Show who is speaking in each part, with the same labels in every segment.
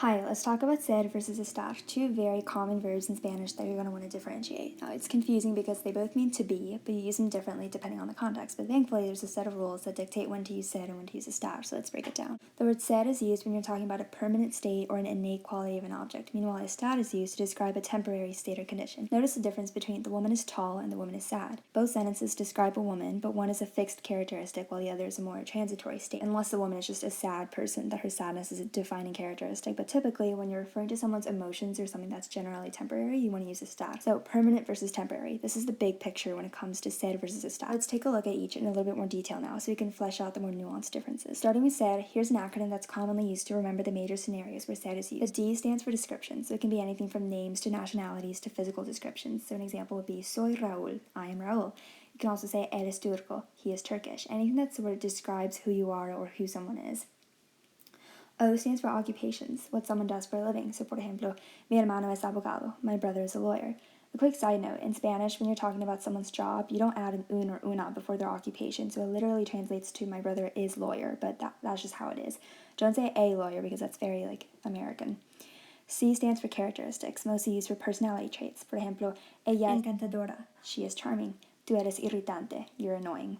Speaker 1: Hi, let's talk about ser versus estar, two very common verbs in Spanish that you're going to want to differentiate. Now, it's confusing because they both mean to be, but you use them differently depending on the context. But thankfully, there's a set of rules that dictate when to use ser and when to use estar, so let's break it down. The word ser is used when you're talking about a permanent state or an innate quality of an object. Meanwhile, estar is used to describe a temporary state or condition. Notice the difference between the woman is tall and the woman is sad. Both sentences describe a woman, but one is a fixed characteristic while the other is a more transitory state, unless the woman is just a sad person, that her sadness is a defining characteristic. But typically, when you're referring to someone's emotions or something that's generally temporary, you want to use estar. So permanent versus temporary. This is the big picture when it comes to ser versus estar. Let's take a look at each in a little bit more detail now so we can flesh out the more nuanced differences. Starting with ser, here's an acronym that's commonly used to remember the major scenarios where ser is used. The D stands for description, so it can be anything from names to nationalities to physical descriptions. So an example would be soy Raúl, I am Raúl. You can also say eres turco, he is Turkish. Anything that sort of describes who you are or who someone is. O stands for occupations, what someone does for a living. So, por ejemplo, mi hermano es abogado, my brother is a lawyer. A quick side note, in Spanish, when you're talking about someone's job, you don't add an un or una before their occupation, so it literally translates to my brother is lawyer, but that's just how it is. Don't say a lawyer because that's very, American. C stands for characteristics, mostly used for personality traits. Por ejemplo, ella es encantadora, she is charming. Tú eres irritante, you're annoying.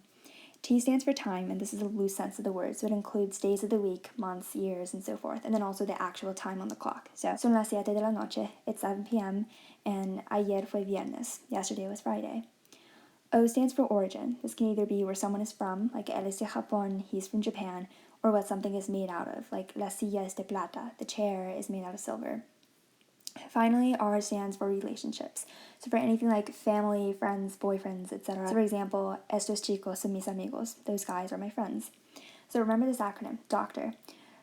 Speaker 1: T stands for time, and this is a loose sense of the word, so it includes days of the week, months, years, and so forth, and then also the actual time on the clock. So, son las 7 de la noche, it's 7 p.m., and ayer fue viernes, yesterday was Friday. O stands for origin. This can either be where someone is from, like él es de Japón, he's from Japan, or what something is made out of, like la silla es de plata, the chair is made out of silver. Finally, R stands for relationships. So for anything like family, friends, boyfriends, etc. So for example, estos chicos son mis amigos. Those guys are my friends. So remember this acronym, DOCTOR.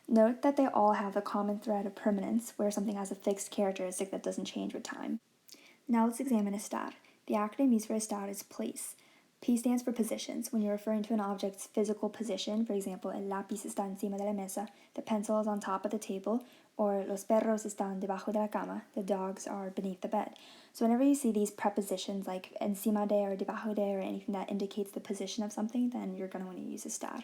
Speaker 1: Note that they all have a common thread of permanence, where something has a fixed characteristic that doesn't change with time. Now let's examine estar. The acronym used for estar is place. P stands for positions. When you're referring to an object's physical position, for example, el lápiz está encima de la mesa, the pencil is on top of the table, or los perros están debajo de la cama, the dogs are beneath the bed. So whenever you see these prepositions like encima de or debajo de or anything that indicates the position of something, then you're going to want to use estar.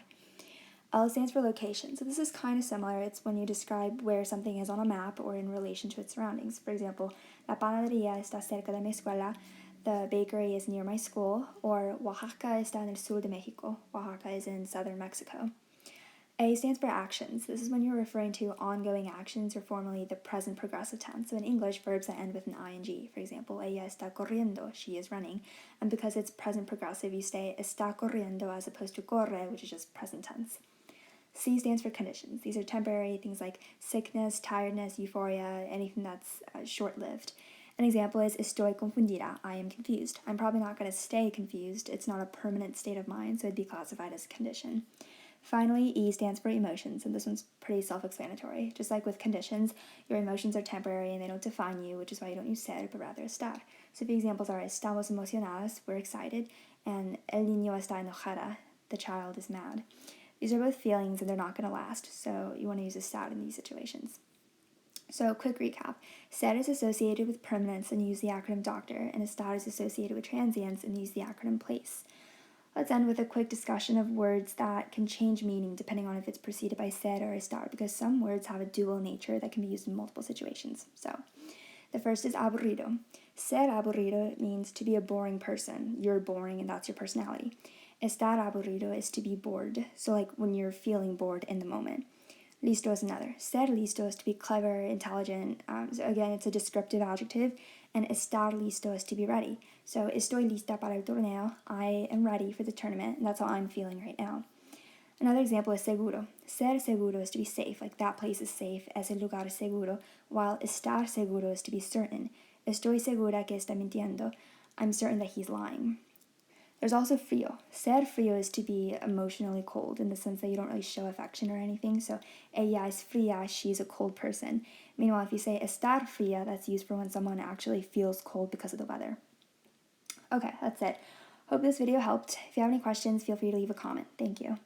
Speaker 1: L stands for location. So this is kind of similar. It's when you describe where something is on a map or in relation to its surroundings. For example, la panadería está cerca de mi escuela, the bakery is near my school, or Oaxaca está en el sur de México. Oaxaca is in southern Mexico. A stands for actions. This is when you're referring to ongoing actions, or formally the present progressive tense. So in English, verbs that end with an ing. For example, ella está corriendo, she is running. And because it's present progressive, you say está corriendo as opposed to corre, which is just present tense. C stands for conditions. These are temporary, things like sickness, tiredness, euphoria, anything that's short-lived. An example is estoy confundida, I am confused. I'm probably not going to stay confused. It's not a permanent state of mind, so it'd be classified as a condition. Finally, E stands for emotions, and this one's pretty self-explanatory. Just like with conditions, your emotions are temporary and they don't define you, which is why you don't use ser, but rather estar. So the examples are estamos emocionadas, we're excited, and el niño está enojada, the child is mad. These are both feelings and they're not going to last, so you want to use estar in these situations. So, quick recap. Ser is associated with permanence and use the acronym DOCTOR, and estar is associated with transience and use the acronym PLACE. Let's end with a quick discussion of words that can change meaning depending on if it's preceded by ser or estar, because some words have a dual nature that can be used in multiple situations. So, the first is aburrido. Ser aburrido means to be a boring person. You're boring and that's your personality. Estar aburrido is to be bored, so like when you're feeling bored in the moment. Listo is another. Ser listo is to be clever, intelligent. So again, it's a descriptive adjective. And estar listo is to be ready. So estoy lista para el torneo. I am ready for the tournament, and that's how I'm feeling right now. Another example is seguro. Ser seguro is to be safe, like that place is safe, es el lugar seguro, while estar seguro is to be certain. Estoy segura que está mintiendo. I'm certain that he's lying. There's also frío. Ser frío is to be emotionally cold in the sense that you don't really show affection or anything. So, ella es fría, she's a cold person. Meanwhile, if you say estar fría, that's used for when someone actually feels cold because of the weather. Okay, that's it. Hope this video helped. If you have any questions, feel free to leave a comment. Thank you.